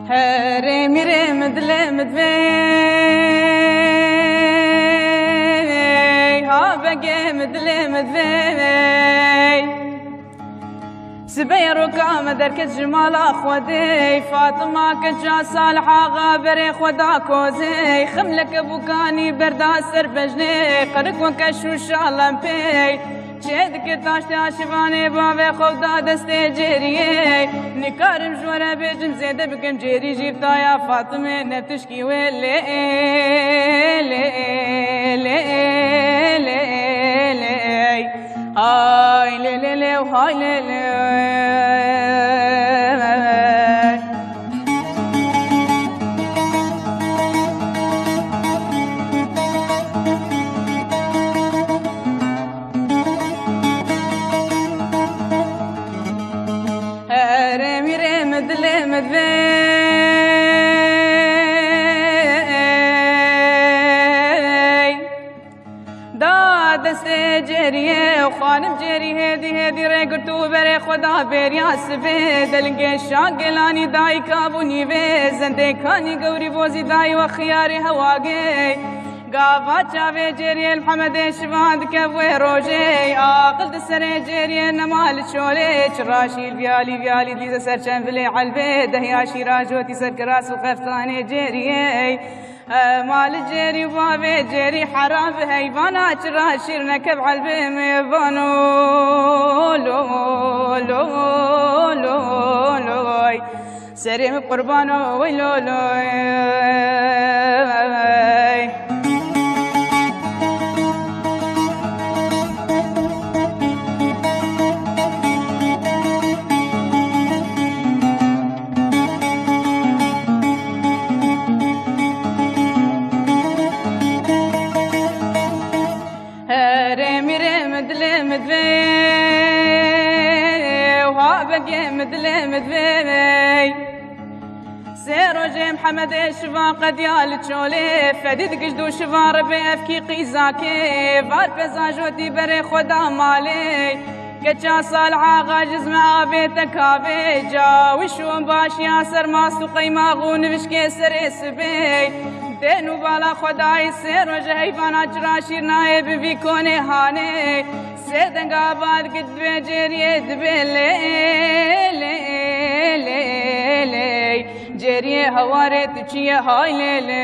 هرمي رمد لمد في ها بقي مدلمد في سبير وكام درك الجمال اخوتي فاطمه كجا صالحه غابر خدا كوزي خملك بوكاني بردا سربجني قرق وكشو شالم بي چدك تاشت عشباني بابي خدا دستي جيري نكارم جورا بجم زيده بكم جيري جيبتا يا فاطمه نبتشكي ويلي لي لي هاي لي لي لي وهاي لي لي هرمي رمد لمد في دسته جریه و خانم جری هدی رگرتو بره خدا بریا سبه دلنگه شاگلانی دای کابونی و زنده کانی گوری بوزی دای و خیاری هواگی گاوا چاوه جریه محمد شواند کبوه روژه آقل دسره جریه نمال شوله چراشی البیالی دیزه سرچن فلی علبه دهیاشی راجوتی سرکراس و خفتانه جریه مال جري وبابي جري حرام هيبانا تراشير نكب علبي ميبانو لو لو لو لو سريم قربانو ويلو لو مدلمد في وها بقي مدلمد في سيرو جي محمد شفا قد يال تشولي فديد قجدو شفا ربي افكي قيزاكي فار بزاجوتي بري خدا مالي كجا صالحة غاجز مع بيتك هابي جا وشو باش ياسر ماسو قيمة غون بشكي سري سبي دينو بالا خداي سير وجهيفانا جراشير نايب في كوني هاني سيدن قاباد قد بجري دبلي لي لي لي جري هواري تشي هاي لي لي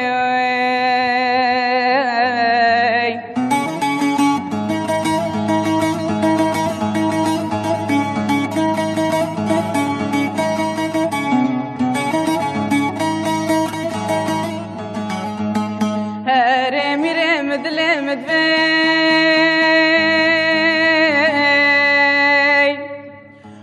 هرمي رمد لمد في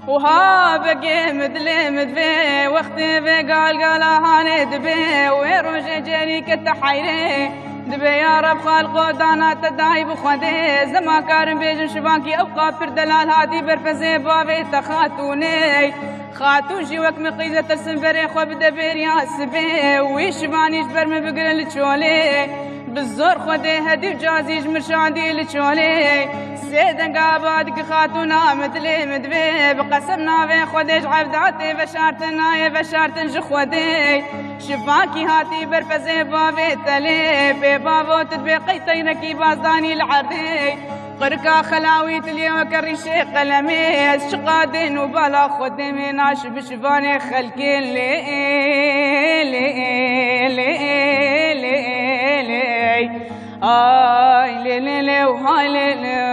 وها بقي مدلمد في واختي في قال هاند بي ويروج جريك التحيري دبي يا رب خالقو دانا تداي بخدي زما كارم بيجن شباكي ابقى في دلال هادي برفزي بابي تخاتوني خاتون جيوك مقيزة ترسم بري خو بدبير يا سبي ويشبانيش برمي بقرن لتشولي بالزور خدي هدي وجازيج مرشادي لتشولي سيدن قابادك خاتونا مدلي مدبي بقسمنا في خديج عبداتي بشارتنا يا بشارتن جخودي شفاكي هاتي برفزي بابي تلي في بابو تدبي قيتينكي بازداني العردي قركا خلاويت اليوم كريشي قلمي شقادين وبلا خدمي ناش بشفاني خلقي لي لي لي لي آي لي لي لي وهاي لي لي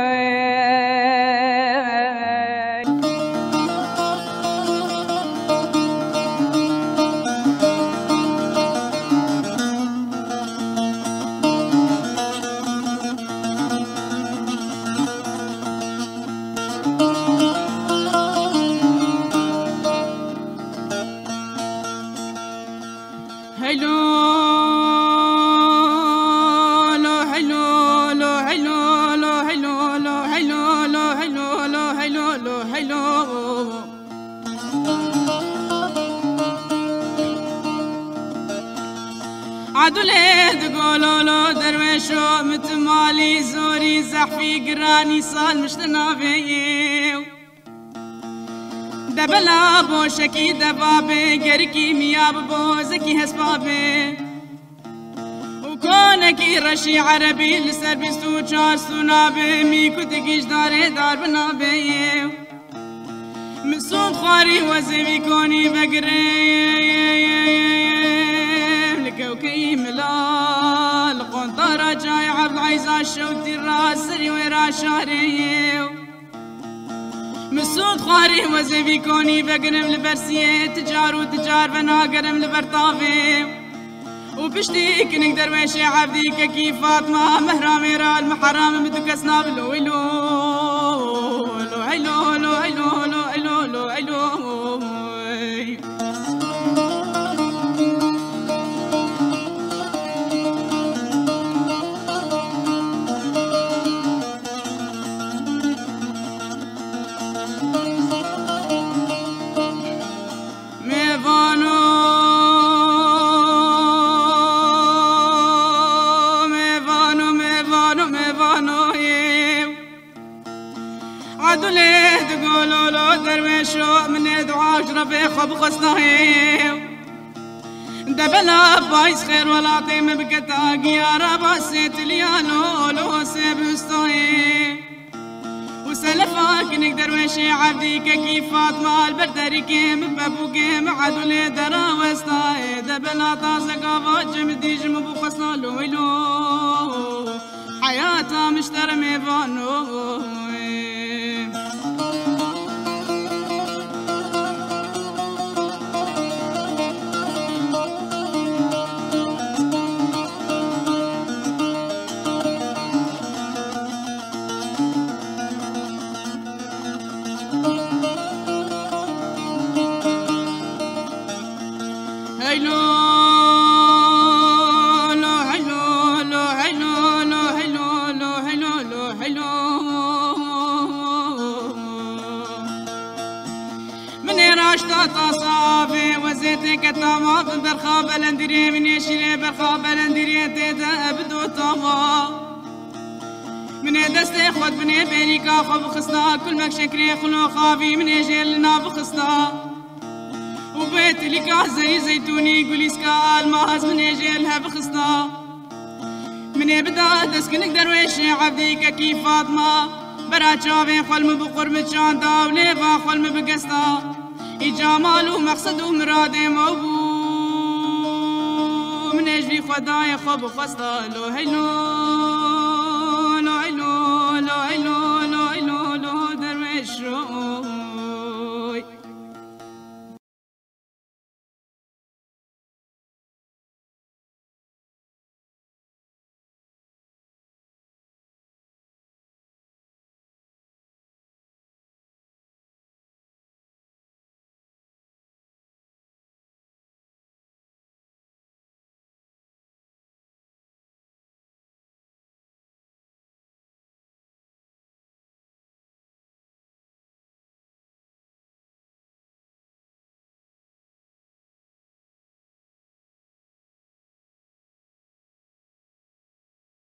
عدولي تقولولو درويشو متمالي زوري زحفي قراني صال مشتنا فيو دبلا بوشکی دبابه گرکی میاب بوزکی هسبابه و کونکی رشی عربی لسر بیستو چار سونابه می کتکیش داره دار بنابه مسود خواری وزوی کنی بگریم لکوکی ملال قنطارا جای عبد عیزا شوتی راسری ویرا شاریم مسود خواری وزوی کنی بگرم لبرسیه تجار و تجار و ناگرم لبرطافه و پشتی کنک درویش عبدی که کی فاطمه مهرامي را المحرام بدو کسنا بلو ایلو لو ایلو لو ایلو لو ایلو لو ایلو عدله تقولوا له درويشو من دعاش ربي خب خصناهي دبلا بايس خير ولا طيم بكتاق يا رب سيت ليالو لو سيبستاهي وسلفاك انك درويشي عبدي كيف فاطمه البردري كيم بابوكيم عدله درا وسطاهي دبلا طازقا فاجم ديجم بو خصنا له حياتها مشتر ميفانو هيلو لو هيلو لو هيلو لو هيلو لو هيلو لو هيلو من راشتا تصافي وزيتك الطما برخا بلندري من يشيل برخا بلندري تدا ابدو طما من دستي خد بني بينيكا خب خصنا كل مك شكري خلو خافي من يجيلنا بخصنا وبيت لك زي زيتوني قوليسكا الماز من يجيلها بخصنا من يبدا دسكنك درويشي عبديك كيف فاطمه برا شافين خلم بقرب شانتا وليفا خلم بقستا جمال ومقصد ومراد موبو من يجري خدايا خب خستا لو هيلو لو هيلو لو هيلو لو هيلو لو درويش